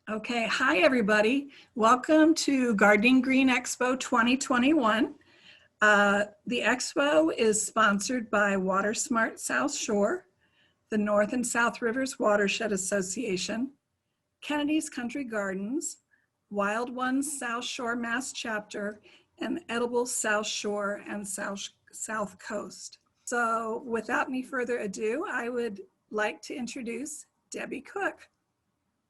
Okay, hi everybody. Welcome to Gardening Green Expo 2021. The Expo is sponsored by WaterSmart South Shore, the North and South Rivers Watershed Association, Kennedy's Country Gardens, Wild Ones South Shore Mass Chapter, and Edible South Shore and South Coast. So without any further ado, I would like to introduce Debbie Cook.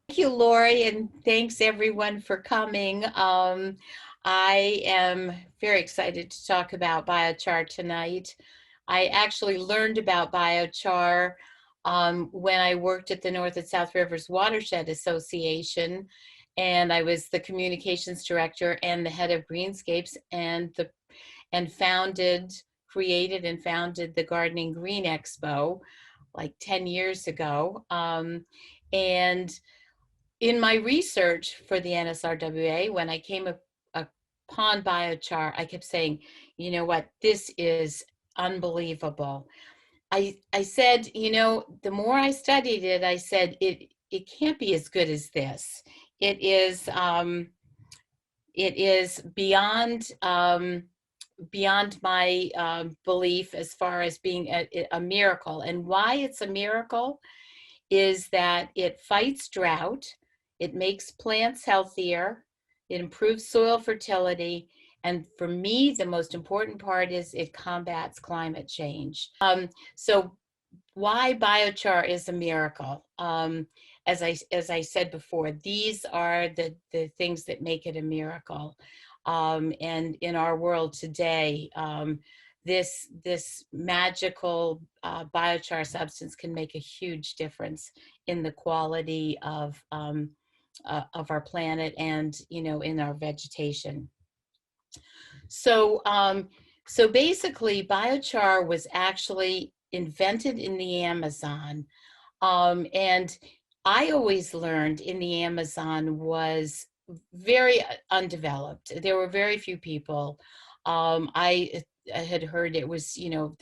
Thank you, Lori, and thanks everyone for coming. I am very excited to talk about biochar tonight. I actually learned about biochar when I worked at the North and South Rivers Watershed Association, and I was the communications director and the head of Greenscapes, and created and founded the Gardening Green Expo like 10 years ago. And in my research for the NSRWA, when I came upon biochar, I kept saying, you know what, this is unbelievable. I said, you know, the more I studied it, I said, it can't be as good as this. It is beyond beyond my belief as far as being a miracle. And why it's a miracle is that it fights drought, it makes plants healthier, it improves soil fertility, and for me, the most important part is it combats climate change. So why biochar is a miracle? As I said before, these are the things that make it a miracle. And in our world today, this magical biochar substance can make a huge difference in the quality of our planet and, you know, in our vegetation. So so basically, biochar was actually invented in the Amazon, and I always learned in the Amazon was very undeveloped. There were very few people. I had heard it was, you know,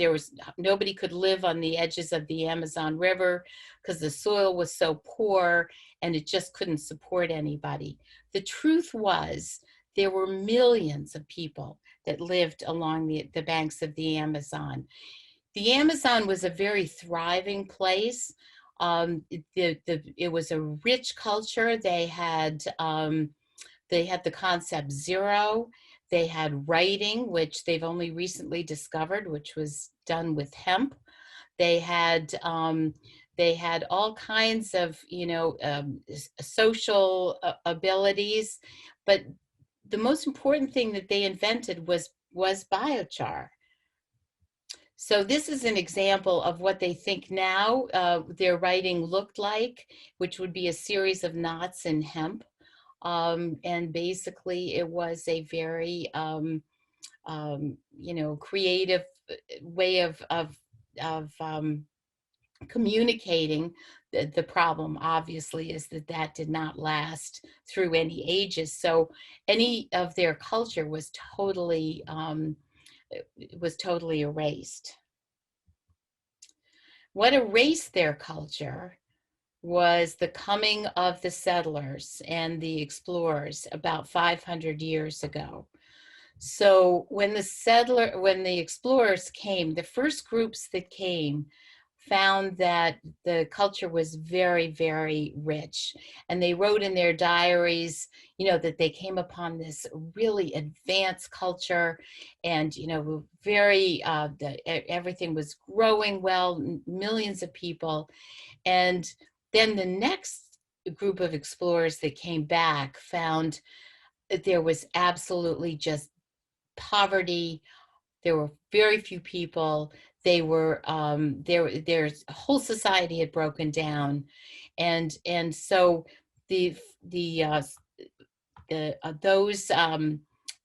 nobody could live on the edges of the Amazon River because the soil was so poor and it just couldn't support anybody. The truth was there were millions of people that lived along the banks of the Amazon. The Amazon was a very thriving place. It was a rich culture. They had the concept zero. They had writing, which they've only recently discovered, which was done with hemp. They had all kinds of, you know, social abilities, but the most important thing that they invented was biochar. So this is an example of what they think now their writing looked like, which would be a series of knots in hemp. And basically it was a very, you know, creative way of communicating. The problem obviously is that did not last through any ages. So any of their culture was totally erased. What erased their culture was the coming of the settlers and the explorers about 500 years ago. So when the explorers came, the first groups that came found that the culture was very, very rich. And they wrote in their diaries, you know, that they came upon this really advanced culture and, you know, everything was growing well, millions of people. And then the next group of explorers that came back found that there was absolutely just poverty. There were very few people. Their whole society had broken down, and so those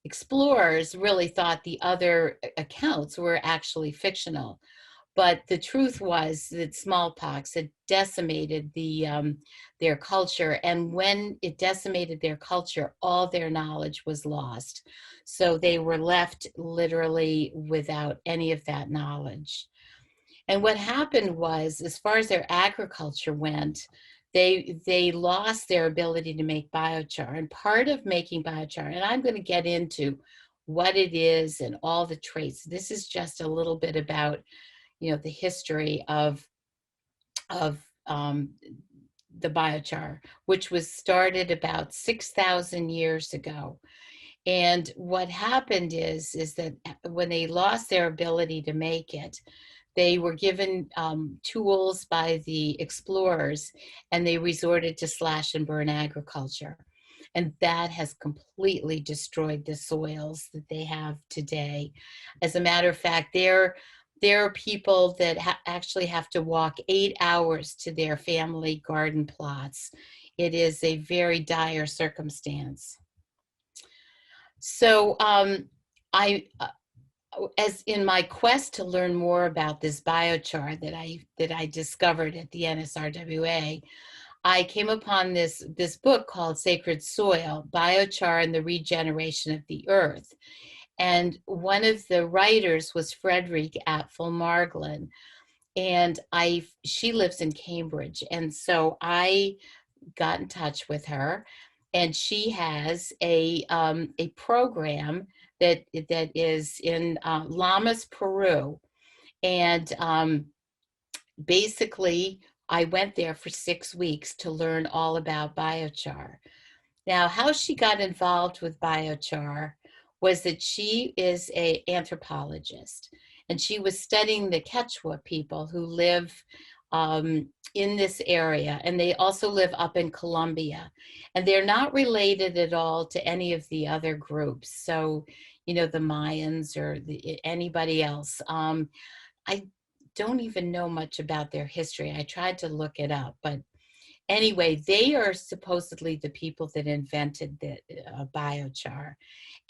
explorers really thought the other accounts were actually fictional. But the truth was that smallpox had decimated their culture. And when it decimated their culture, all their knowledge was lost. So they were left literally without any of that knowledge. And what happened was, as far as their agriculture went, they lost their ability to make biochar. And part of making biochar, and I'm going to get into what it is and all the traits. This is just a little bit about, the history of the biochar, which was started about 6,000 years ago. And what happened is that when they lost their ability to make it, they were given tools by the explorers, and they resorted to slash and burn agriculture. And that has completely destroyed the soils that they have today. As a matter of fact, there are people that actually have to walk 8 hours to their family garden plots. It is a very dire circumstance. So as in my quest to learn more about this biochar that I discovered at the NSRWA, I came upon this book called Sacred Soil: Biochar and the Regeneration of the Earth. And one of the writers was Frederick Atfull-Margolin, and she lives in Cambridge. And so I got in touch with her, and she has a program that is in Lamas, Peru. And basically, I went there for 6 weeks to learn all about biochar. Now, how she got involved with biochar was that she is an anthropologist, and she was studying the Quechua people who live in this area, and they also live up in Colombia, and they're not related at all to any of the other groups. So, the Mayans or anybody else. I don't even know much about their history. I tried to look it up, but anyway, they are supposedly the people that invented the biochar.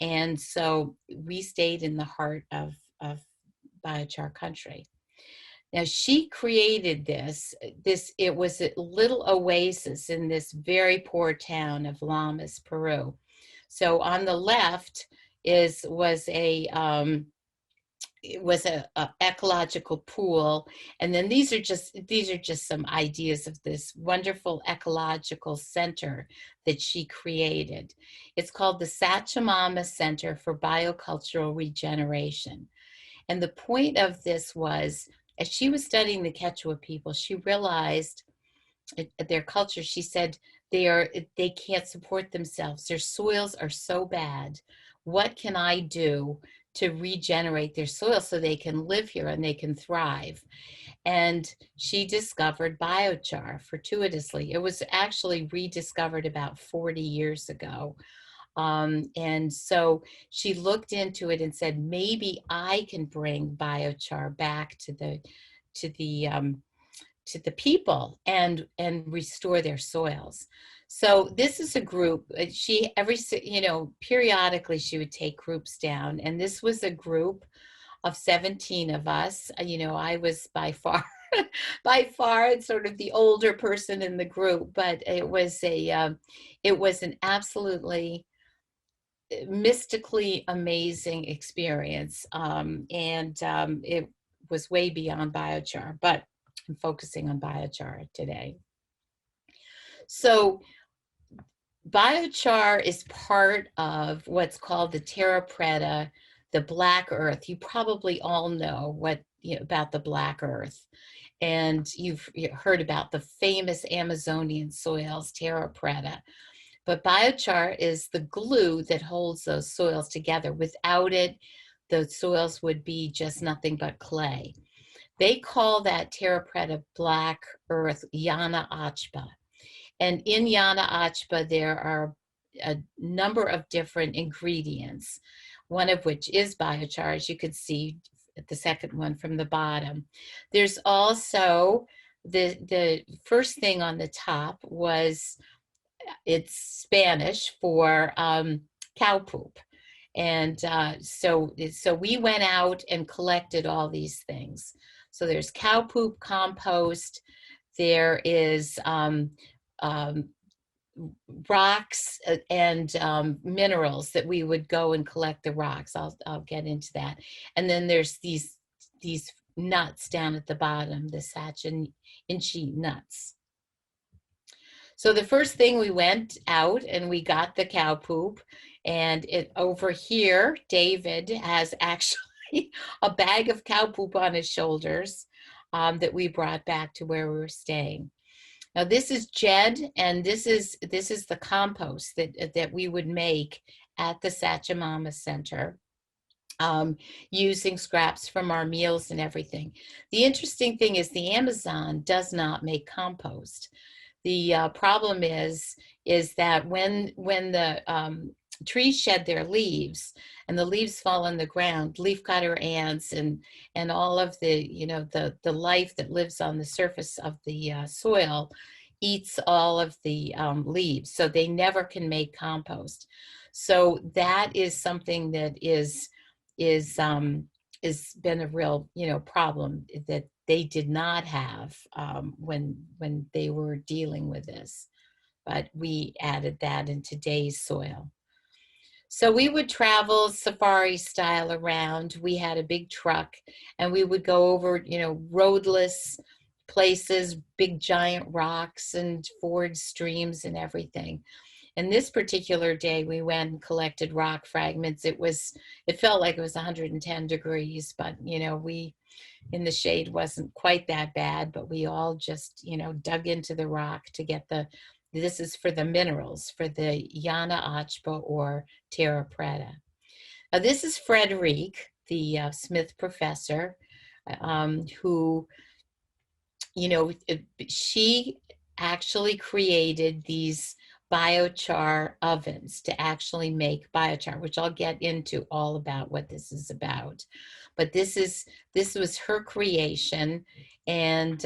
And so we stayed in the heart of biochar country. Now, she created this, it was a little oasis in this very poor town of Lamas, Peru. So on the left was a ecological pool, and then these are just some ideas of this wonderful ecological center that she created. It's called the Sacha Center for Biocultural Regeneration. And the point of this was, as she was studying the Quechua people, she realized their culture. She said they can't support themselves. Their soils are so bad. What can I do to regenerate their soil so they can live here and they can thrive? And she discovered biochar fortuitously. It was actually rediscovered about 40 years ago. And so she looked into it and said, maybe I can bring biochar back to the people and restore their soils. So this is a group. Periodically she would take groups down, and this was a group of 17 of us. I was by far sort of the older person in the group, but it was an absolutely mystically amazing experience. It was way beyond biochar, but I'm focusing on biochar today. So biochar is part of what's called the terra preta, the black earth. You probably all know about the black earth, and you've heard about the famous Amazonian soils, terra preta. But biochar is the glue that holds those soils together. Without it, the soils would be just nothing but clay. They call that terra preta black earth Yana Achba. And in Yana Achba, there are a number of different ingredients, one of which is biochar, as you can see the second one from the bottom. There's also the first thing on the top was, it's Spanish for cow poop. And so we went out and collected all these things. So there's cow poop compost, there is rocks and minerals that we would go and collect the rocks. I'll get into that. And then there's these nuts down at the bottom, the Sacha nuts. So the first thing, we went out and we got the cow poop, and over here, David has actually a bag of cow poop on his shoulders that we brought back to where we were staying. Now this is Jed, and this is the compost that we would make at the Sacha Mama Center, using scraps from our meals and everything. The interesting thing is the Amazon does not make compost. The problem is that when the trees shed their leaves and the leaves fall on the ground, leafcutter ants and all of the the life that lives on the surface of the soil eats all of the leaves, so they never can make compost. So that is something that is been a real problem that they did not have when they were dealing with this, but we added that in today's soil. So we would travel safari style around. We had a big truck, and we would go over roadless places, big giant rocks and ford streams and everything. And this particular day, we went and collected rock fragments. It felt like it was 110 degrees, but we in the shade wasn't quite that bad, but we all just dug into the rock to get this is for the minerals, for the Yana Achpa or Terra Preta. Now this is Frederique, the Smith professor, who she actually created these biochar ovens to actually make biochar, which I'll get into all about what this is about. But this was her creation, and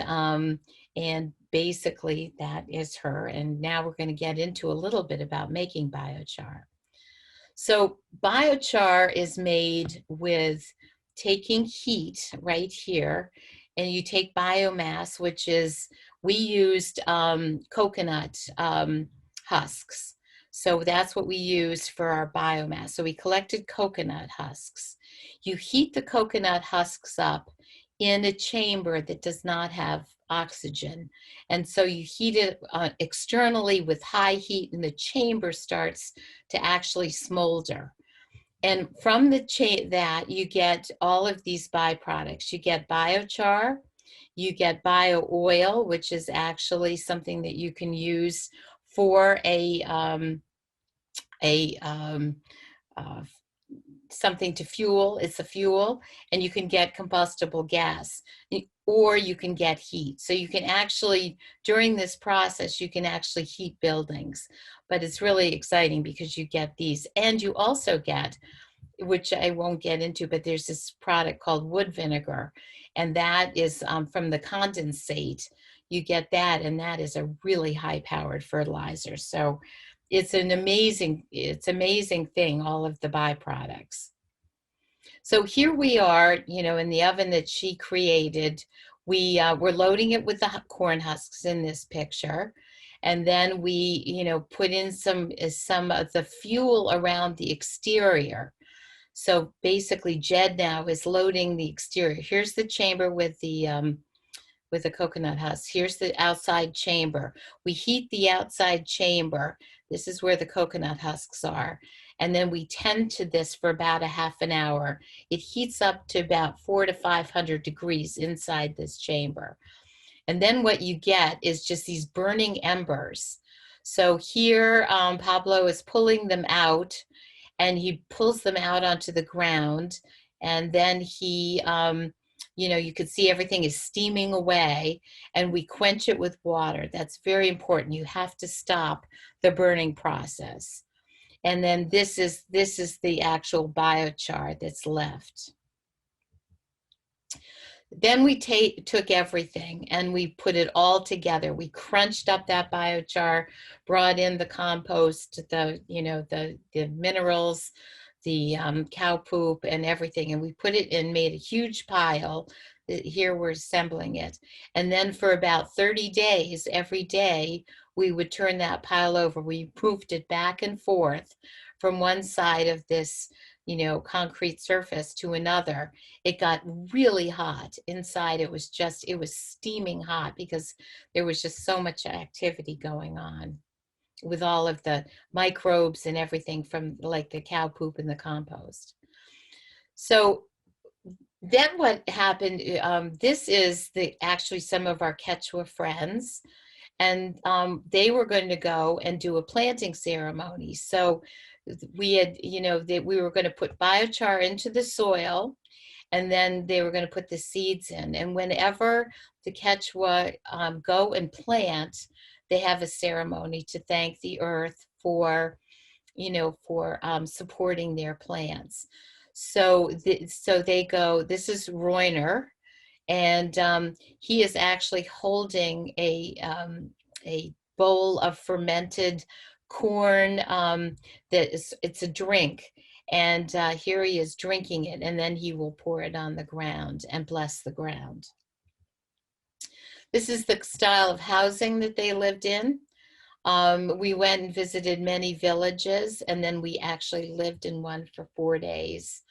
basically that is her. And now we're going to get into a little bit about making biochar. So biochar is made with taking heat right here, and you take biomass, which is, we used coconut husks. So that's what we used for our biomass. So we collected coconut husks. You heat the coconut husks up in a chamber that does not have oxygen. And so you heat it externally with high heat, and the chamber starts to actually smolder. And from that, you get all of these byproducts. You get biochar, you get bio oil, which is actually something that you can use for something to fuel. It's a fuel, and you can get combustible gas, or you can get heat. So you can actually, during this process, you can actually heat buildings. But it's really exciting because you get these, and you also get, which I won't get into, but there's this product called wood vinegar, and that is from the condensate. You get that, and that is a really high-powered fertilizer. So it's an amazing thing, all of the byproducts. So here we are, in the oven that she created. We're loading it with the corn husks in this picture. And then we, put in some of the fuel around the exterior. So basically, Jed now is loading the exterior. Here's the chamber with the coconut husk. Here's the outside chamber. We heat the outside chamber. This is where the coconut husks are. And then we tend to this for about a half an hour. It heats up to about 400 to 500 degrees inside this chamber. And then what you get is just these burning embers. So here, Pablo is pulling them out, and he pulls them out onto the ground. And then he, you could see everything is steaming away, and we quench it with water. That's very important. You have to stop the burning process. And then this is the actual biochar that's left. Then we took everything and we put it all together. We crunched up that biochar, brought in the compost, the minerals, the cow poop and everything, and we put it in, made a huge pile. Here we're assembling it. And then for about 30 days, every day, we would turn that pile over. We moved it back and forth from one side of this concrete surface to another, it got really hot inside. It was steaming hot because there was just so much activity going on with all of the microbes and everything from like the cow poop and the compost. So then what happened, this is actually some of our Quechua friends, and they were going to go and do a planting ceremony. So we had, that we were going to put biochar into the soil, and then they were going to put the seeds in. And whenever the Quechua go and plant, they have a ceremony to thank the earth for, supporting their plants. So they go. This is Royner, and he is actually holding a bowl of fermented corn it's a drink, and here he is drinking it, and then he will pour it on the ground and bless the ground. This is the style of housing that they lived in. We went and visited many villages, and then we actually lived in one for 4 days.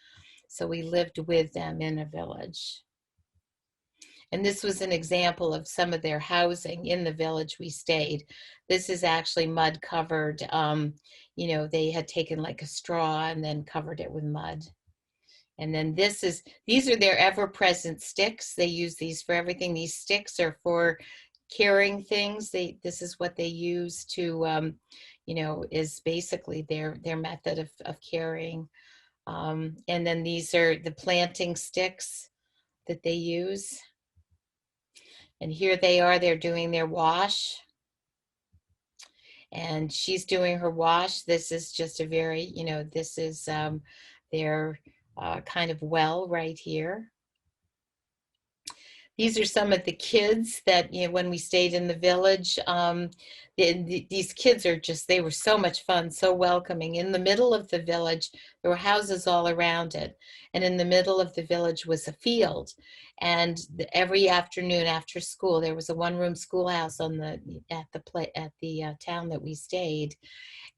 So we lived with them in a village. And this was an example of some of their housing in the village we stayed. This is actually mud covered. They had taken like a straw and then covered it with mud. And then these are their ever-present sticks. They use these for everything. These sticks are for carrying things. This is what they use to, is basically their method of carrying. And then these are the planting sticks that they use. And here they are, they're doing their wash. And she's doing her wash. This is just a very, this is their kind of well right here. These are some of the kids that, when we stayed in the village, these kids are they were so much fun, so welcoming. In the middle of the village, there were houses all around it. And in the middle of the village was a field. And every afternoon after school, there was a one-room schoolhouse at the town that we stayed.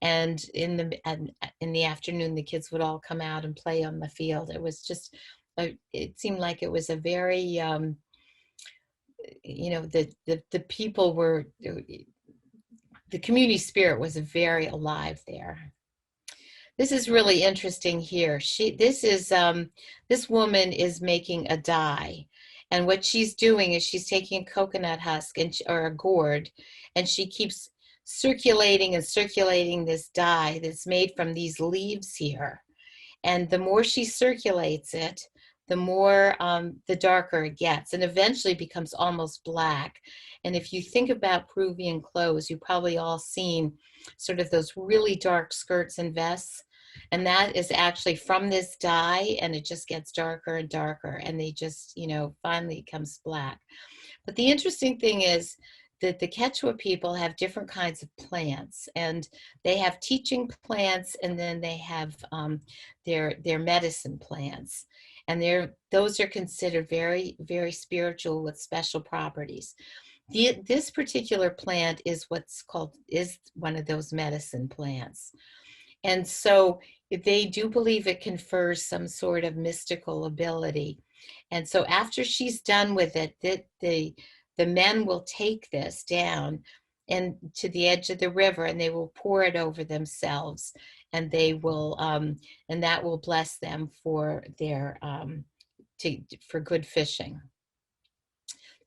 And in the afternoon, the kids would all come out and play on the field. It was just, it seemed like it was a very, the people were, the community spirit was very alive there. This is really interesting here. This woman is making a dye, and what she's doing is she's taking a coconut husk or a gourd, and she keeps circulating and circulating this dye that's made from these leaves here. And the more she circulates it, the more, the darker it gets, and eventually becomes almost black. And if you think about Peruvian clothes, you've probably all seen sort of those really dark skirts and vests. And that is actually from this dye, and it just gets darker and darker, and they just, finally becomes black. But the interesting thing is that the Quechua people have different kinds of plants, and they have teaching plants, and then they have their medicine plants. And those are considered very, very spiritual with special properties. This particular plant is is one of those medicine plants. And so they do believe it confers some sort of mystical ability. And so after she's done with it, the men will take this down and to the edge of the river, and they will pour it over themselves, and they will and that will bless them for their for good fishing.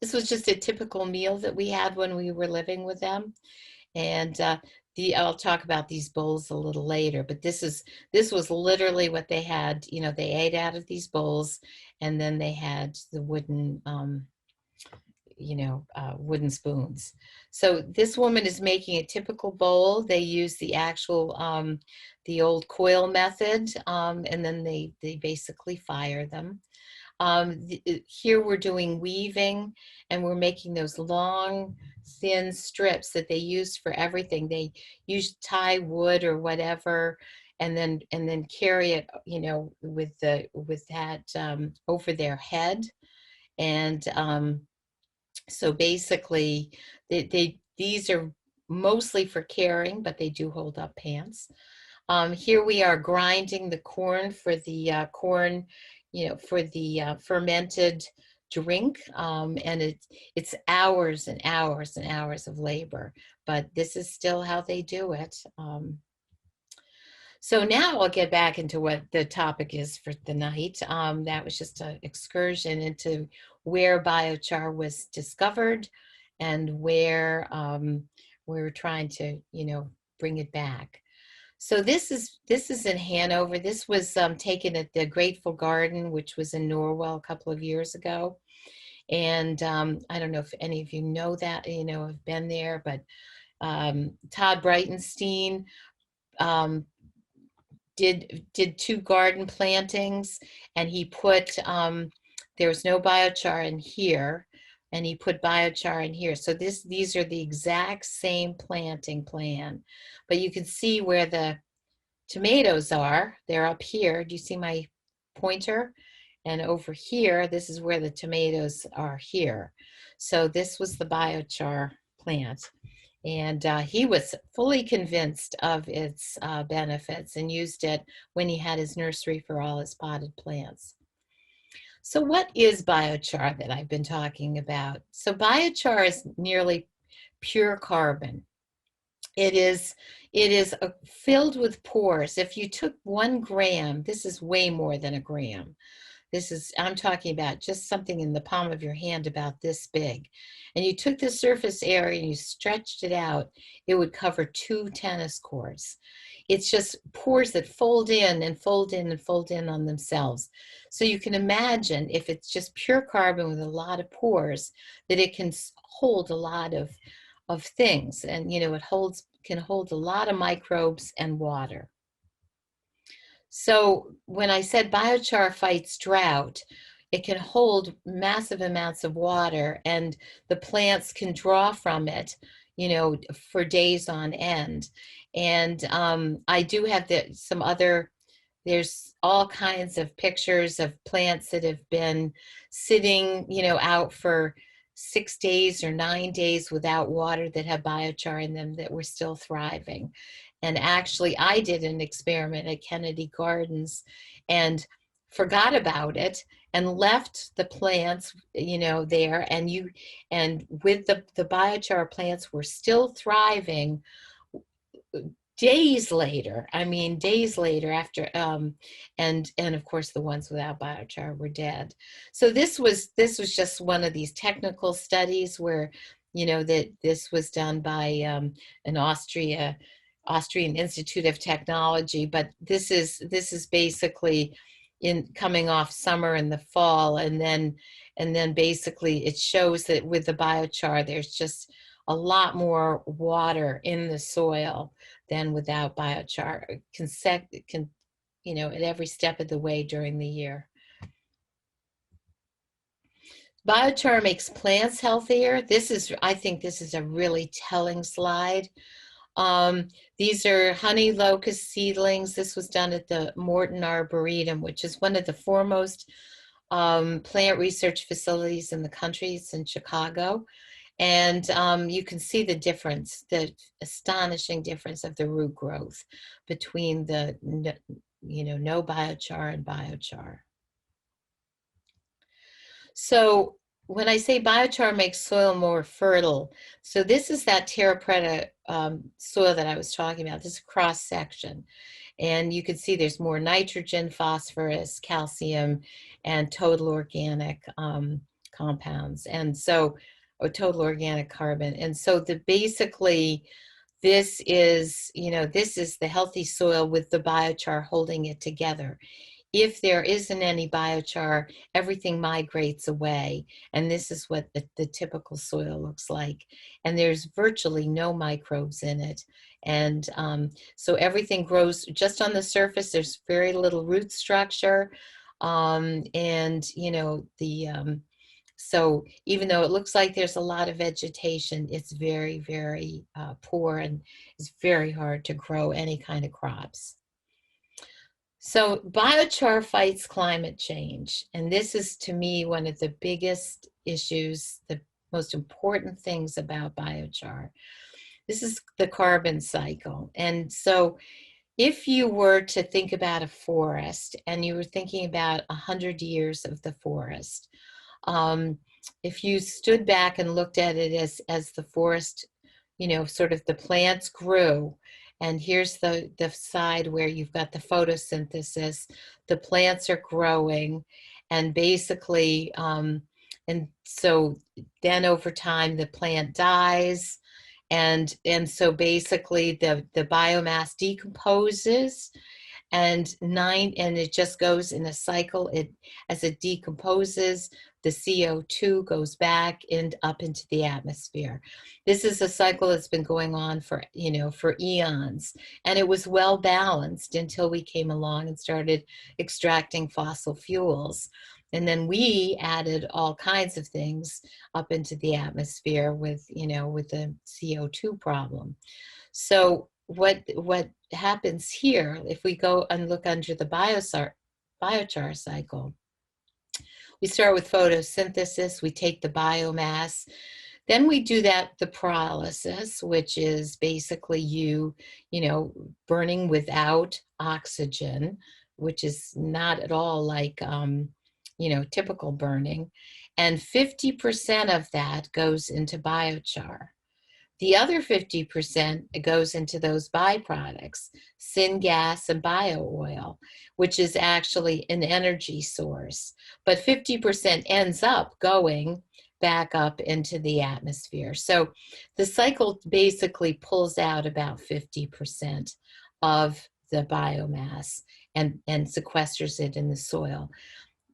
This was just a typical meal that we had when we were living with them. And I'll talk about these bowls a little later, but this was literally what they had. They ate out of these bowls, and then they had the wooden wooden spoons. So this woman is making a typical bowl. They use the actual the old coil method, and then they basically fire them. Here we're doing weaving, and we're making those long, thin strips that they use for everything. They use tie wood or whatever, and then carry it, with that over their head. And so basically, these are mostly for carrying, but they do hold up pants. Here we are grinding the corn for the corn, for the fermented drink. And it's hours and hours and hours of labor, but this is still how they do it. So now I'll get back into what the topic is for the night. That was just an excursion into where biochar was discovered and where we're trying to, bring it back. So this is in Hanover. This was taken at the Grateful Garden, which was in Norwell a couple of years ago. And I don't know if any of you know that, have been there, but Todd Breitenstein did 2 garden plantings, and he put there was no biochar in here, and he put biochar in here. So these are the exact same planting plan, but you can see where the tomatoes are. They're up here. Do you see my pointer? And over here, this is where the tomatoes are here. So this was the biochar plant. And he was fully convinced of its benefits and used it when he had his nursery for all his potted plants. So what is biochar that I've been talking about? So biochar is nearly pure carbon. It is filled with pores. If you took 1 gram, this is way more than a gram. I'm talking about just something in the palm of your hand about this big. And you took the surface area and you stretched it out, it would cover 2 tennis courts. It's just pores that fold in and fold in and fold in on themselves. So you can imagine if it's just pure carbon with a lot of pores, that it can hold a lot of things. And, it can hold a lot of microbes and water. So when I said biochar fights drought, it can hold massive amounts of water, and the plants can draw from it, for days on end. And I do have there's all kinds of pictures of plants that have been sitting, out for 6 days or 9 days without water that have biochar in them that were still thriving. And actually, I did an experiment at Kennedy Gardens and forgot about it and left the plants, there. And with the biochar plants were still thriving days later. I mean, days later after, and of course the ones without biochar were dead. So this was just one of these technical studies where, that this was done by an Austrian Institute of Technology, but this is basically in coming off summer and the fall, and then basically it shows that with the biochar there's just a lot more water in the soil than without biochar. It can at every step of the way during the year. Biochar makes plants healthier. I think this is a really telling slide. These are honey locust seedlings. This was done at the Morton Arboretum, which is one of the foremost plant research facilities in the country. It's in Chicago. And you can see the difference, the astonishing difference of the root growth between the, no biochar and biochar. So when I say biochar makes soil more fertile, so this is that terra preta soil that I was talking about. This is a cross section. And you can see there's more nitrogen, phosphorus, calcium, and total organic compounds. And so, or total organic carbon. And so basically, this is the healthy soil with the biochar holding it together. If there isn't any biochar, everything migrates away. And this is what the typical soil looks like. And there's virtually no microbes in it. And so everything grows just on the surface. There's very little root structure. So even though it looks like there's a lot of vegetation, it's very, very poor, and it's very hard to grow any kind of crops. So biochar fights climate change. And this is, to me, one of the biggest issues, the most important things about biochar. This is the carbon cycle. And so if you were to think about a forest and you were thinking about 100 years of the forest, if you stood back and looked at it as the forest, sort of the plants grew, and here's the side where you've got the photosynthesis, the plants are growing, and basically, and so then over time the plant dies, and so basically the biomass decomposes, and it just goes in a cycle. As it decomposes, the CO2 goes back and up into the atmosphere. This is a cycle that's been going on for eons, and it was well balanced until we came along and started extracting fossil fuels. And then we added all kinds of things up into the atmosphere with the CO2 problem. So what happens here, if we go and look under the biochar cycle, we start with photosynthesis, we take the biomass, then we do the pyrolysis, which is basically you burning without oxygen, which is not at all like typical burning, and 50% of that goes into biochar. The other 50% goes into those byproducts, syngas and bio-oil, which is actually an energy source. But 50% ends up going back up into the atmosphere. So the cycle basically pulls out about 50% of the biomass and sequesters it in the soil.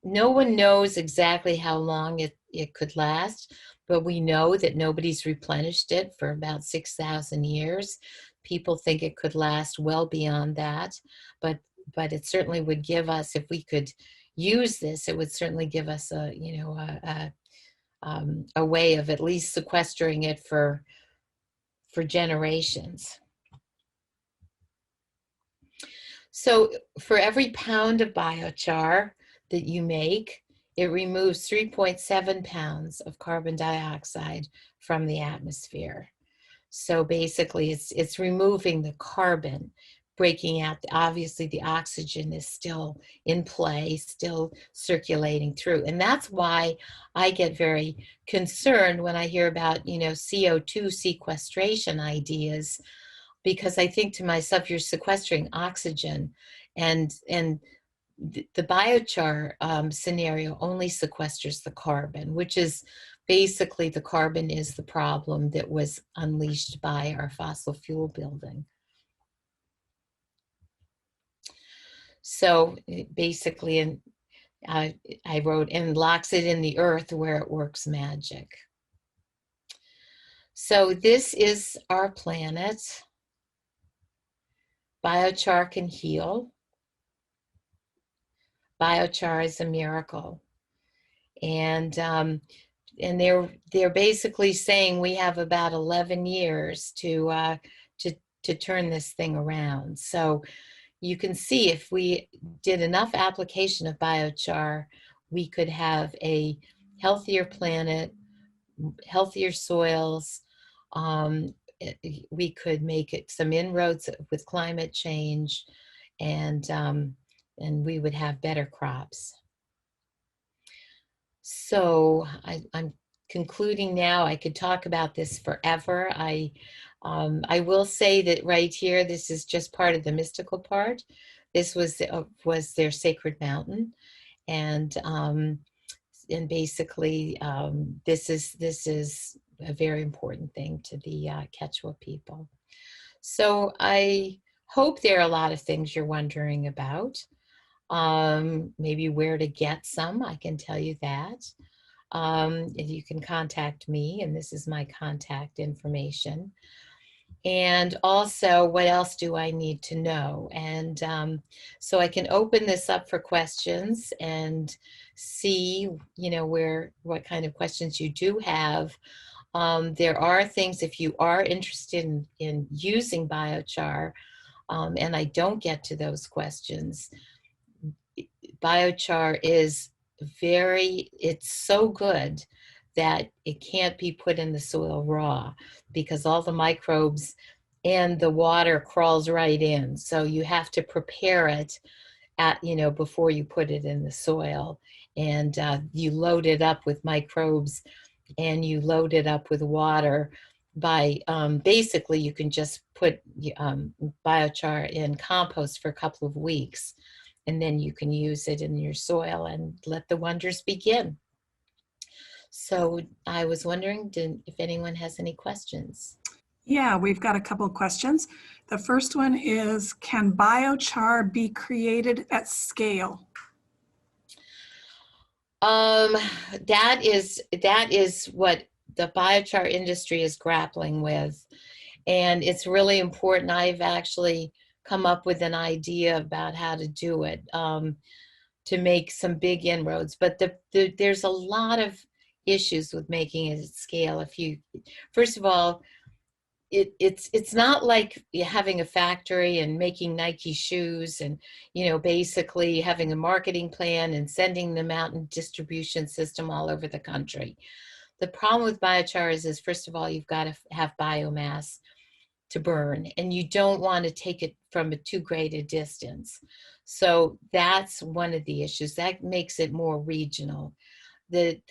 No one knows exactly how long it could last, but we know that nobody's replenished it for about 6,000 years. People think it could last well beyond that, but it certainly would give us, if we could use this, it would certainly give us a way of at least sequestering it for generations. So for every pound of biochar that you make, it removes 3.7 pounds of carbon dioxide from the atmosphere. So basically it's removing the carbon, breaking out. Obviously the oxygen is still in play, still circulating through. And that's why I get very concerned when I hear about, CO2 sequestration ideas, because I think to myself, you're sequestering oxygen, and the biochar scenario only sequesters the carbon, which is basically the carbon is the problem that was unleashed by our fossil fuel building. So basically, and I wrote, and locks it in the earth where it works magic. So this is our planet. Biochar can heal. Biochar is a miracle. And they're basically saying we have about 11 years to turn this thing around. So you can see if we did enough application of biochar, we could have a healthier planet, healthier soils. We could make it some inroads with climate change, and we would have better crops. So I'm concluding now. I could talk about this forever. I will say that right here, this is just part of the mystical part. This was their sacred mountain, and basically this is a very important thing to the Quechua people. So I hope there are a lot of things you're wondering about. Maybe where to get some, I can tell you that. You can contact me, and this is my contact information. And also, what else do I need to know? And so I can open this up for questions and see, what kind of questions you do have. There are things, if you are interested in using biochar, and I don't get to those questions, biochar is it's so good that it can't be put in the soil raw, because all the microbes and the water crawls right in. So you have to prepare it before you put it in the soil, and you load it up with microbes, and you load it up with water by basically you can just put biochar in compost for a couple of weeks, and then you can use it in your soil and let the wonders begin. So I was wondering if anyone has any questions. Yeah, we've got a couple of questions. The first one is, can biochar be created at scale? That is what the biochar industry is grappling with, and it's really important. I've actually come up with an idea about how to do it, to make some big inroads. But there's a lot of issues with making it at scale. First of all, it's not like having a factory and making Nike shoes and basically having a marketing plan and sending them out in distribution system all over the country. The problem with biochar is first of all, you've got to have biomass to burn, and you don't want to take it from a too great a distance. So that's one of the issues that makes it more regional. The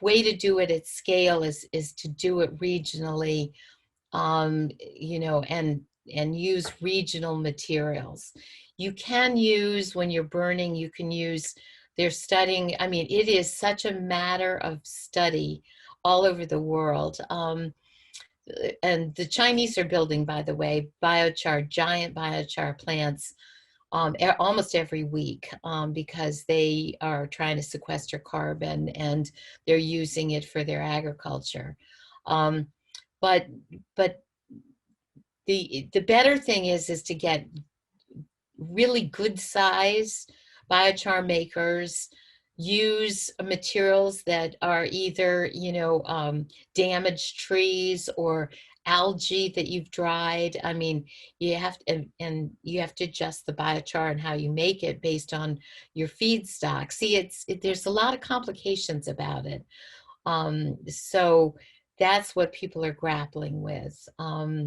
way to do it at scale is to do it regionally, and use regional materials. You can use, when you're burning, you can use, they're studying, I mean, it is such a matter of study all over the world. And the Chinese are building, by the way, giant biochar plants almost every week, because they are trying to sequester carbon and they're using it for their agriculture. But the better thing is to get really good size biochar makers, use materials that are either damaged trees or algae that you've dried. I mean, you have to, and you have to adjust the biochar and how you make it based on your feedstock. See, there's a lot of complications about it. So that's what people are grappling with. But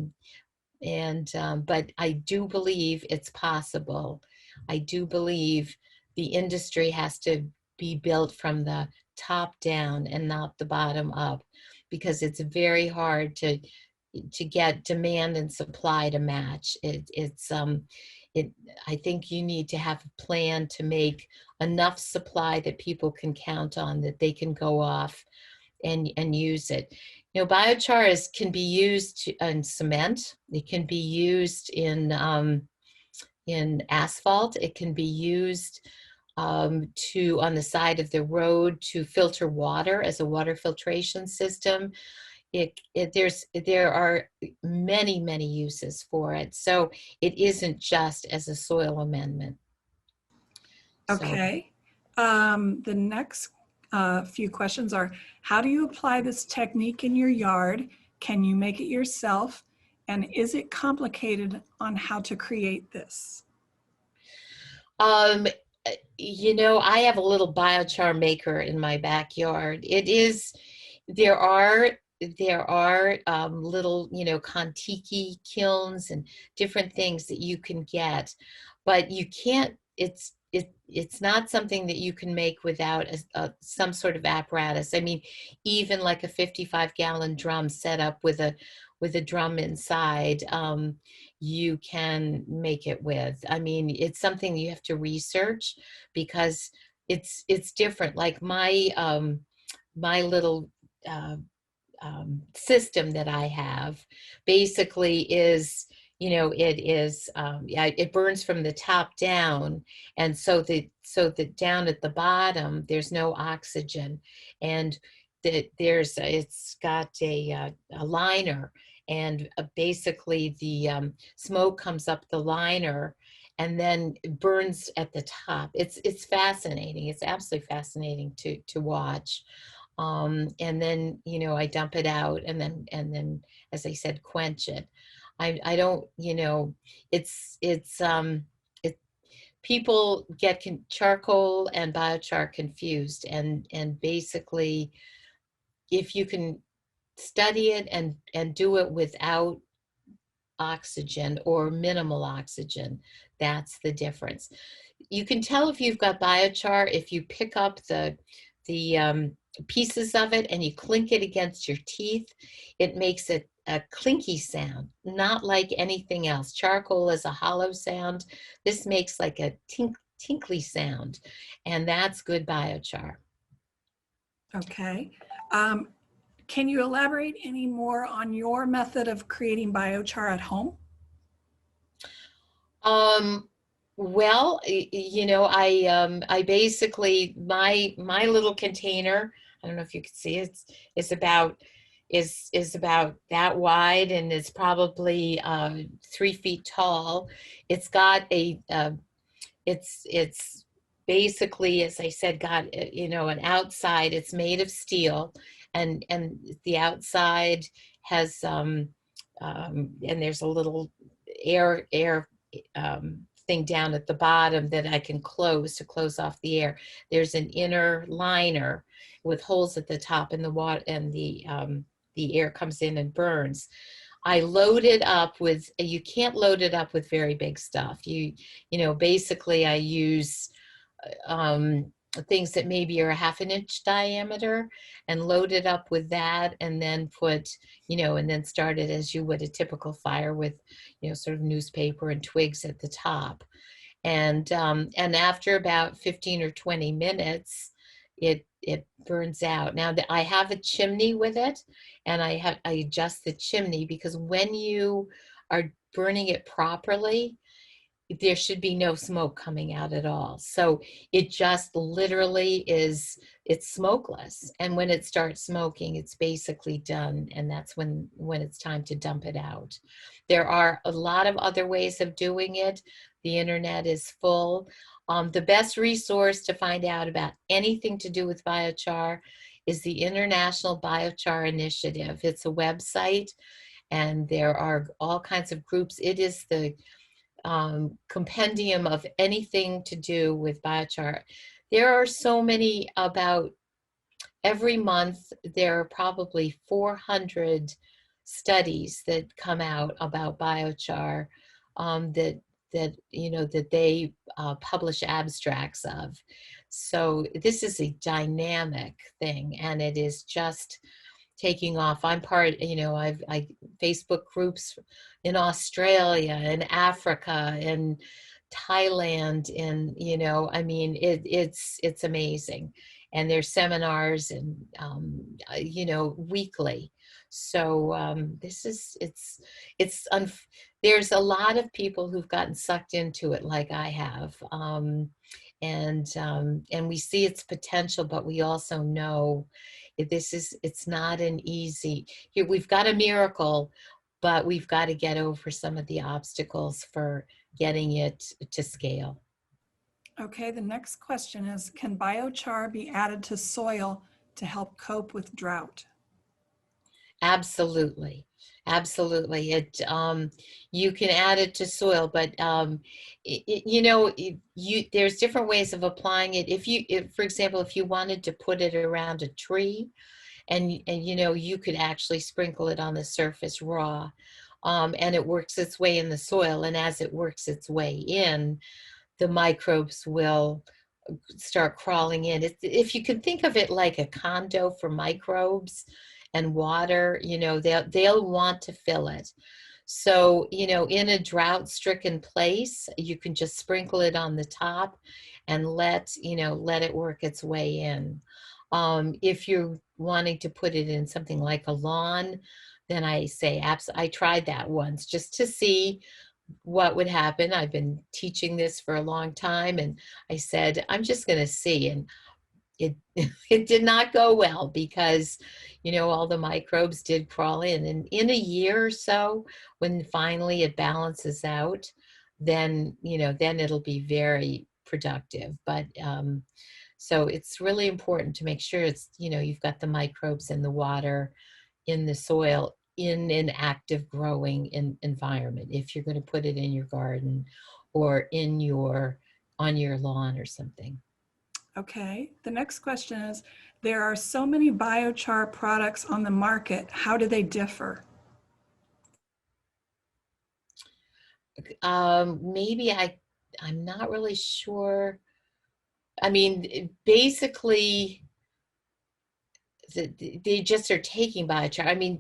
I do believe it's possible. I do believe the industry has to be built from the top down and not the bottom up, because it's very hard to get demand and supply to match. I think you need to have a plan to make enough supply that people can count on, that they can go off and use it. Biochar can be used in cement. It can be used in asphalt. It can be used on the side of the road to filter water as a water filtration system. There are many uses for it. So it isn't just as a soil amendment. Okay. The next few questions are, how do you apply this technique in your yard? Can you make it yourself? And is it complicated on how to create this? I have a little biochar maker in my backyard. There are little, Kontiki kilns and different things that you can get, but you can't, it's not something that you can make without some sort of apparatus. I mean, even like a 55-gallon drum set up with a drum inside, you can make it with. I mean, it's something you have to research, because it's different. Like my little system that I have basically is, it burns from the top down, and so that down at the bottom there's no oxygen, and it's got a liner, and basically the smoke comes up the liner and then burns at the top. It's fascinating. It's absolutely fascinating to watch. And then I dump it out, and then as I said, quench it. I don't, it people get charcoal and biochar confused, and basically if you can study it and do it without oxygen or minimal oxygen. That's the difference. You can tell if you've got biochar if you pick up the pieces of it and you clink it against your teeth. It makes a clinky sound, not like anything else. Charcoal is a hollow sound. This makes like a tinkly sound, and that's good biochar. Okay. Can you elaborate any more on your method of creating biochar at home? Well, you know, I basically my little container, I don't know if you can see it, is about is about that wide, and it's probably 3 feet tall. It's got it's basically, as I said, got you know, an outside. It's made of steel, and the outside has and there's a little air thing down at the bottom that I can close to close off the air. There's an inner liner with holes at the top, and the water and the air comes in and burns. I load it up with, you can't load it up with very big stuff. You know, basically I use um, things that maybe are a 1/2 inch diameter, and load it up with that, and then put, you know, and then start it as you would a typical fire with, you know, sort of newspaper and twigs at the top. And after about 15 or 20 minutes, it burns out. Now that I have a chimney with it, and I adjust the chimney, because when you are burning it properly, there should be no smoke coming out at all. So it just literally is, it's smokeless. And when it starts smoking, it's basically done. And that's when it's time to dump it out. There are a lot of other ways of doing it. The internet is full. The best resource to find out about anything to do with biochar is the International Biochar Initiative. It's a website, and there are all kinds of groups. It is the compendium of anything to do with biochar. There are so many, about every month, there are probably 400 studies that come out about biochar, that you know, that they publish abstracts of. So this is a dynamic thing, and it is just taking off. I'm part, you know, I Facebook groups in Australia and Africa and Thailand, and you know, I mean, it's amazing. And there's seminars, and you know, weekly. So this is, there's a lot of people who've gotten sucked into it like I have. And we see its potential, but we also know it's not an easy, here we've got a miracle, but we've got to get over some of the obstacles for getting it to scale. Okay, the next question is, can biochar be added to soil to help cope with drought? Absolutely. Absolutely. You can add it to soil, but you know, there's different ways of applying it. If, for example, if you wanted to put it around a tree, and you know, you could actually sprinkle it on the surface raw, and it works its way in the soil. And as it works its way in, the microbes will start crawling in. If you can think of it like a condo for microbes and water, you know, they'll want to fill it. So, you know, in a drought-stricken place, you can just sprinkle it on the top and let it work its way in. If you're wanting to put it in something like a lawn, then I say, I tried that once just to see what would happen. I've been teaching this for a long time, and I said, I'm just going to see. And it it did not go well, because you know, all the microbes did crawl in, and in a year or so, when finally it balances out, then you know, then it'll be very productive. But so it's really important to make sure it's, you know, you've got the microbes and the water in the soil in an active growing environment, if you're going to put it in your garden or on your lawn or something. Okay, the next question is, there are so many biochar products on the market. How do they differ? Maybe I'm not really sure. I mean, basically, they just are taking biochar. I mean,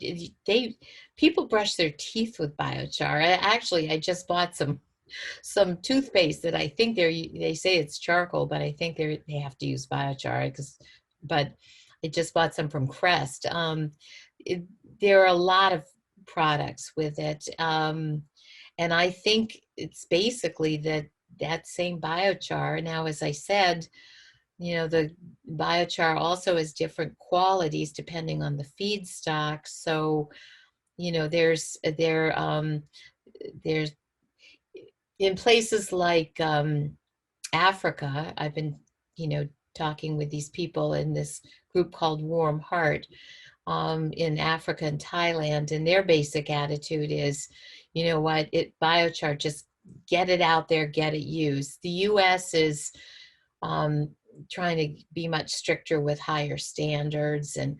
people brush their teeth with biochar. Actually, I just bought some toothpaste that I think they say it's charcoal, but I think they have to use biochar but I just bought some from Crest. It, there are a lot of products with it. And I think it's basically that same biochar. Now, as I said, the biochar also has different qualities depending on the feedstock. So, there's in places like Africa. I've been, talking with these people in this group called Warm Heart in Africa and Thailand, and their basic attitude is, you know what, biochar, just get it out there, get it used. The U.S. is trying to be much stricter with higher standards, and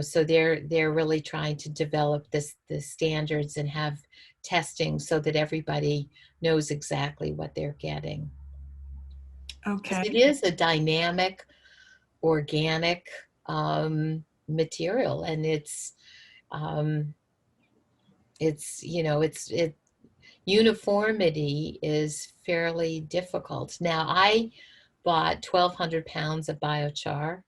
so they're really trying to develop the standards and have testing so that everybody knows exactly what they're getting. Okay. It is a dynamic, organic material, and um, it's uniformity is fairly difficult. Now, I bought 1,200 pounds of biochar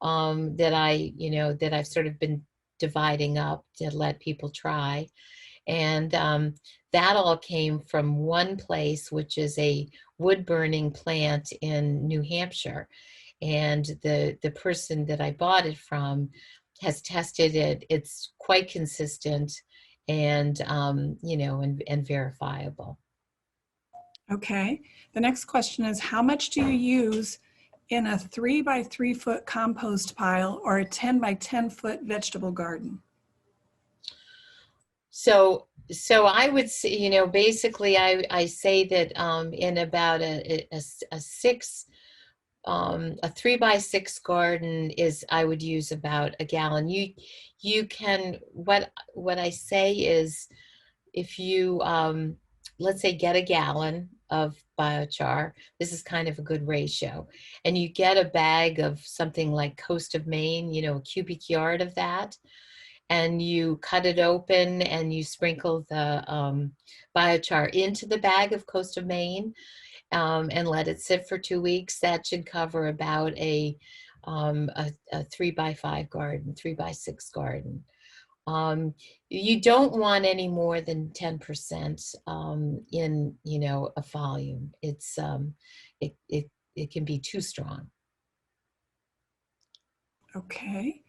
that I've sort of been dividing up to let people try. And that all came from one place, which is a wood burning plant in New Hampshire. And the person that I bought it from has tested it. It's quite consistent and, and verifiable. Okay. The next question is, how much do you use in a 3 by 3 foot compost pile or a 10 by 10 foot vegetable garden? So I would say, basically I say that in about a 3 by 6 garden I would use about a gallon. You can, what I say is, if you, let's say, get a gallon of biochar, this is kind of a good ratio, and you get a bag of something like Coast of Maine, a cubic yard of that, and you cut it open and you sprinkle the biochar into the bag of Coast of Maine, and let it sit for 2 weeks. That should cover about a 3 by 5 garden, 3 by 6 garden. You don't want any more than 10% in, a volume. It can be too strong. Okay.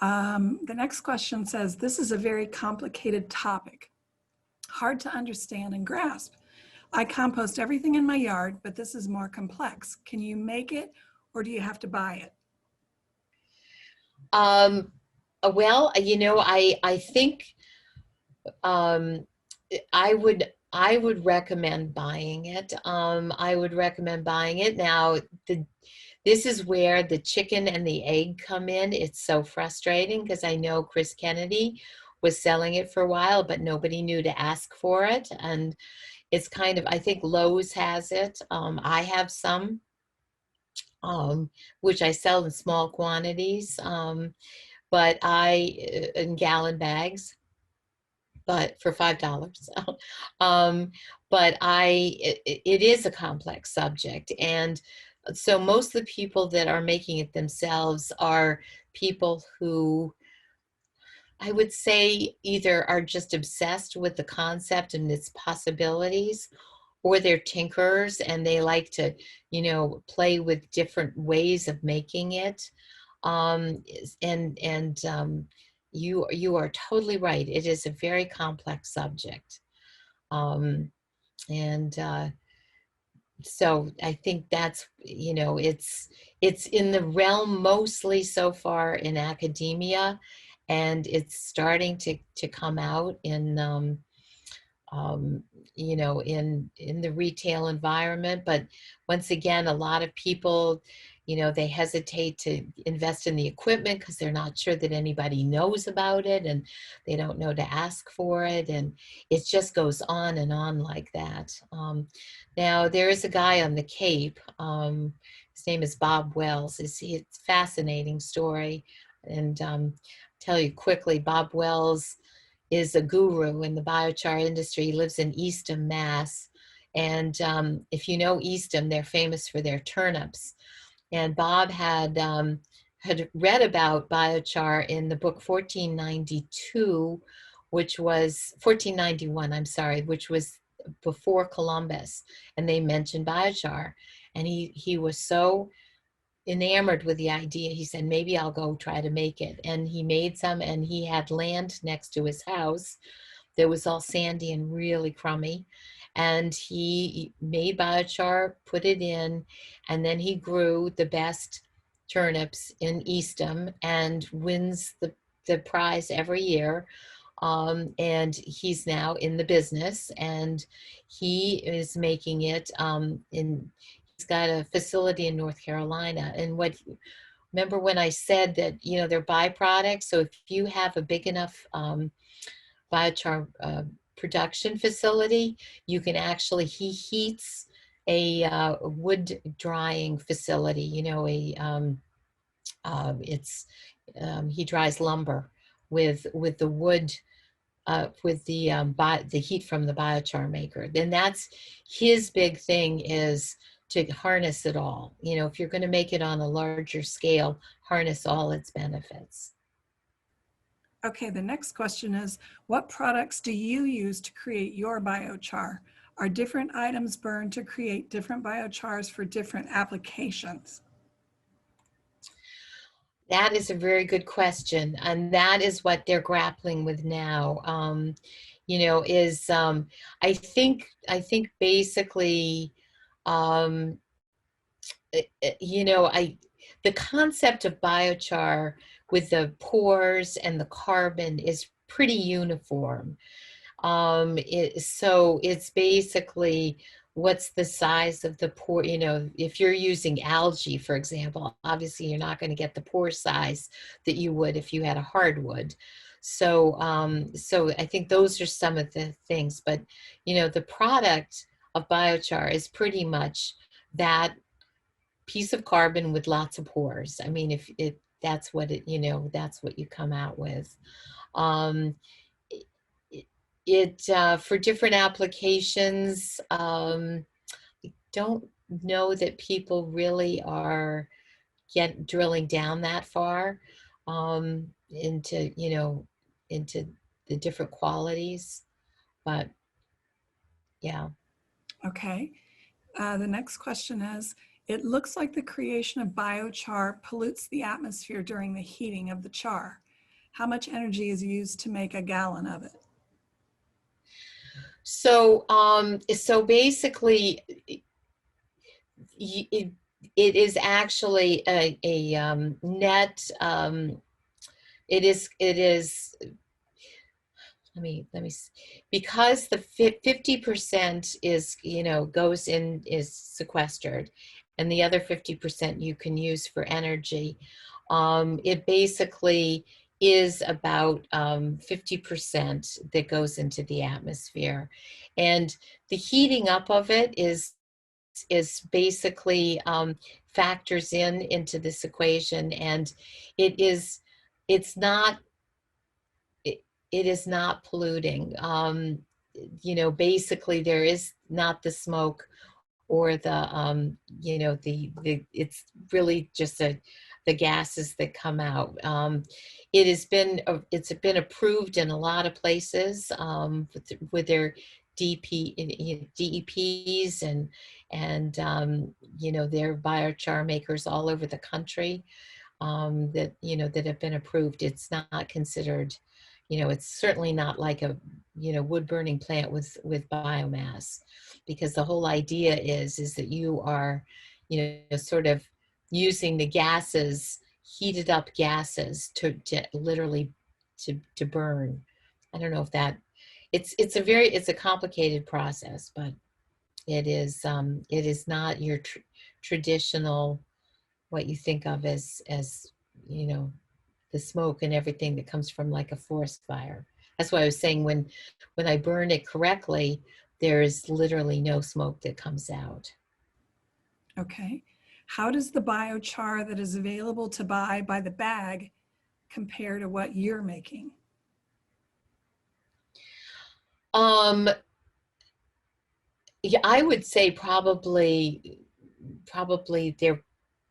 The next question says, this is a very complicated topic, hard to understand and grasp. I compost everything in my yard, but this is more complex. Can you make it, or do you have to buy it? Well, I think I would recommend buying it. I would recommend buying it. Now, this is where the chicken and the egg come in. It's so frustrating because I know Chris Kennedy was selling it for a while, but nobody knew to ask for it. And it's kind of, I think Lowe's has it. I have some, which I sell in small quantities, but in gallon bags, but for $5. But it is a complex subject. And so most of the people that are making it themselves are people who, I would say, either are just obsessed with the concept and its possibilities, or they're tinkerers and they like to, play with different ways of making it. And you are totally right. It is a very complex subject. And so I think that's, it's in the realm mostly so far in academia, and it's starting to come out in you know, in the retail environment. But once again, a lot of people, you know, they hesitate to invest in the equipment because they're not sure that anybody knows about it, and they don't know to ask for it, and it just goes on and on like that. Now there is a guy on the Cape. His name is Bob Wells. It's a fascinating story, and tell you quickly, Bob Wells is a guru in the biochar industry. He lives in Eastham, Mass. And if you know Eastham, they're famous for their turnips. And Bob had read about biochar in the book 1492, which was 1491, I'm sorry, which was before Columbus. And they mentioned biochar. And he was so enamored with the idea. He said, maybe I'll go try to make it. And he made some, and he had land next to his house that was all sandy and really crummy. And he made biochar, put it in, and then he grew the best turnips in Eastham and wins the prize every year. And he's now in the business, and he is making it he's got a facility in North Carolina. And remember when I said that, you know, they're byproducts? So if you have a big enough biochar production facility, you can actually, he heats a wood drying facility, you know, he dries lumber with the wood, with the heat from the biochar maker. Then that's his big thing, is to harness it all. You know, if you're going to make it on a larger scale, harness all its benefits. Okay, the next question is, what products do you use to create your biochar? Are different items burned to create different biochars for different applications? That is a very good question, and that is what they're grappling with now. You know, is I think basically, you know, the concept of biochar with the pores and the carbon is pretty uniform. So it's basically, what's the size of the pore? You know, if you're using algae, for example, obviously you're not going to get the pore size that you would if you had a hardwood. So, so I think those are some of the things. But, you know, the product of biochar is pretty much that piece of carbon with lots of pores. I mean, if that's what it, you know, that's what you come out with. Um, for different applications, I don't know that people really are drilling down that far into, you know, into the different qualities, but yeah. Okay, the next question is, it looks like the creation of biochar pollutes the atmosphere during the heating of the char. How much energy is used to make a gallon of it? So, so basically, it is actually a net. It is. Let me, because the 50% is, you know, goes in, is sequestered, and the other 50% you can use for energy. It basically is about 50% that goes into the atmosphere, and the heating up of it is basically factors into this equation, and it's not, it is not polluting. You know, basically there is not the smoke or the you know, it's really just the gases that come out. It's been approved in a lot of places with their DEPs and you know, their biochar makers all over the country that, you know, that have been approved. It's not considered, you know, it's certainly not like a, you know, wood burning plant with biomass, because the whole idea is that you are, you know, sort of using the gases, heated up gases to literally to burn. I don't know if that it's a complicated process, but it is not your traditional, what you think of as you know, the smoke and everything that comes from like a forest fire. That's why I was saying when I burn it correctly, there is literally no smoke that comes out. Okay. How does the biochar that is available to buy by the bag compare to what you're making? Um, yeah, I would say probably they're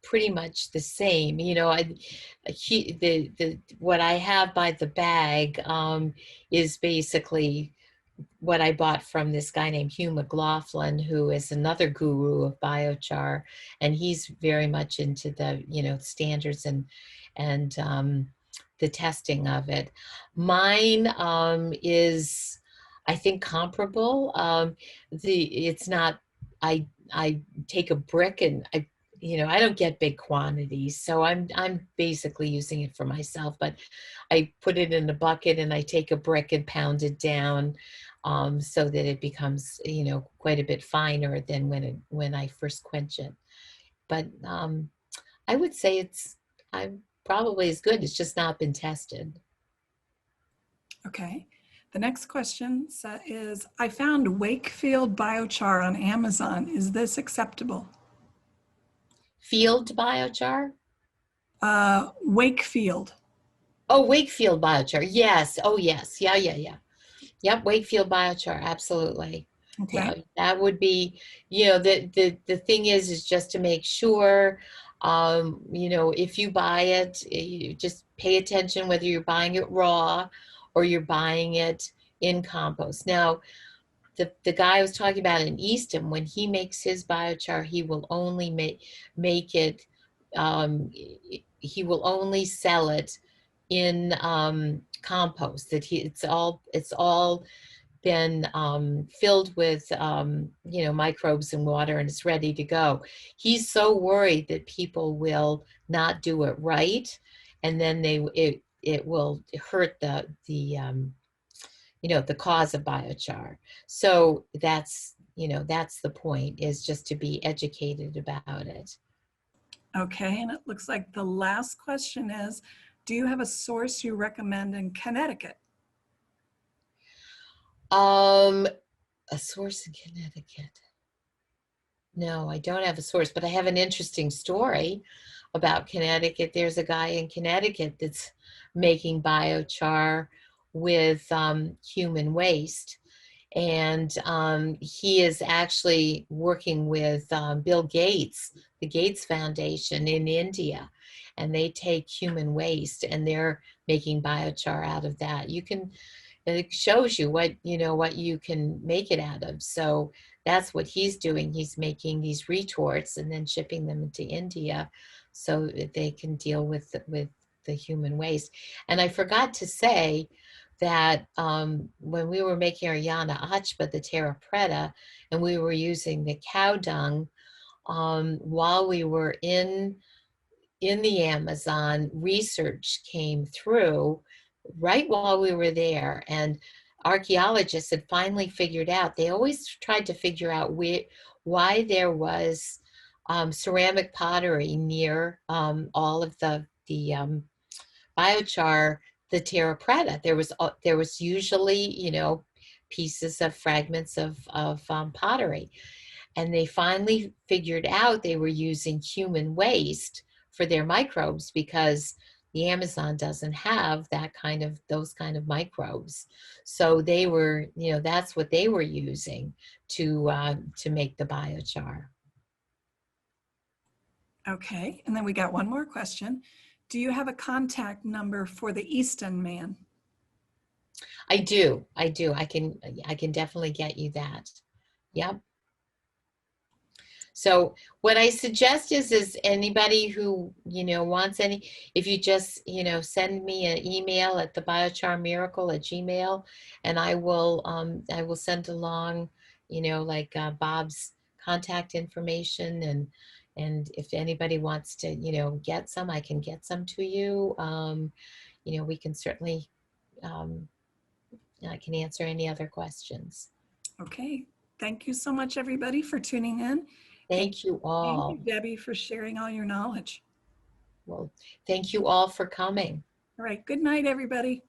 pretty much the same. You know, the what I have by the bag is basically what I bought from this guy named Hugh McLaughlin, who is another guru of biochar, and he's very much into the, you know, standards and the testing of it. Mine is, I think, comparable. It's not. I take a brick and I don't get big quantities, so I'm basically using it for myself. But I put it in a bucket and I take a brick and pound it down, so that it becomes, you know, quite a bit finer than when I first quench it. But I would say I'm probably as good. It's just not been tested. Okay. The next question is, I found Wakefield biochar on Amazon. Is this acceptable? Field biochar? Wakefield. Oh, Wakefield biochar. Yes. Oh, yes. Yeah, yeah, yeah. Yep, Wakefield biochar. Absolutely. Yeah, Okay. that would be, you know, the thing is just to make sure, you know, if you buy it, you just pay attention whether you're buying it raw or you're buying it in compost. Now, the guy I was talking about in Easton, when he makes his biochar, he will only make it, he will only sell it in compost. It's all been filled with you know, microbes and water, and it's ready to go. He's so worried that people will not do it right, and then it will hurt the you know, the cause of biochar. So that's, you know, that's the point, is just to be educated about it. Okay. And it looks like the last question is, do you have a source you recommend in Connecticut? Um, a source in Connecticut. No, I don't have a source, but I have an interesting story about Connecticut. There's a guy in Connecticut that's making biochar with human waste. And he is actually working with Bill Gates, the Gates Foundation in India. And they take human waste and they're making biochar out of that. It shows you what, you know, what you can make it out of. So that's what he's doing. He's making these retorts and then shipping them to India so that they can deal with the human waste. And I forgot to say that when we were making our Yana Achpa, the terra preta, and we were using the cow dung, while we were in the Amazon, research came through right while we were there, and archaeologists had finally figured out, they always tried to figure out why there was ceramic pottery near all of the biochar, the terra preta. There was usually, you know, pieces of fragments of pottery, and they finally figured out they were using human waste for their microbes because the Amazon doesn't have those kind of microbes. So they were, you know, that's what they were using to make the biochar. Okay. And then we got one more question. Do you have a contact number for the Easton man? I do. I can definitely get you that. Yep. So what I suggest is anybody who, you know, wants any, if you just, you know, send me an email at thebiochar@gmail.com, and I will send along, you know, like Bob's contact information, and if anybody wants to, you know, get some, I can get some to you. You know, we can certainly, um, I can answer any other questions. Okay. Thank you so much, everybody, for tuning in. Thank you Thank you, all. Debbie, for sharing all your knowledge. Well, thank you all for coming. All right. Good night, everybody.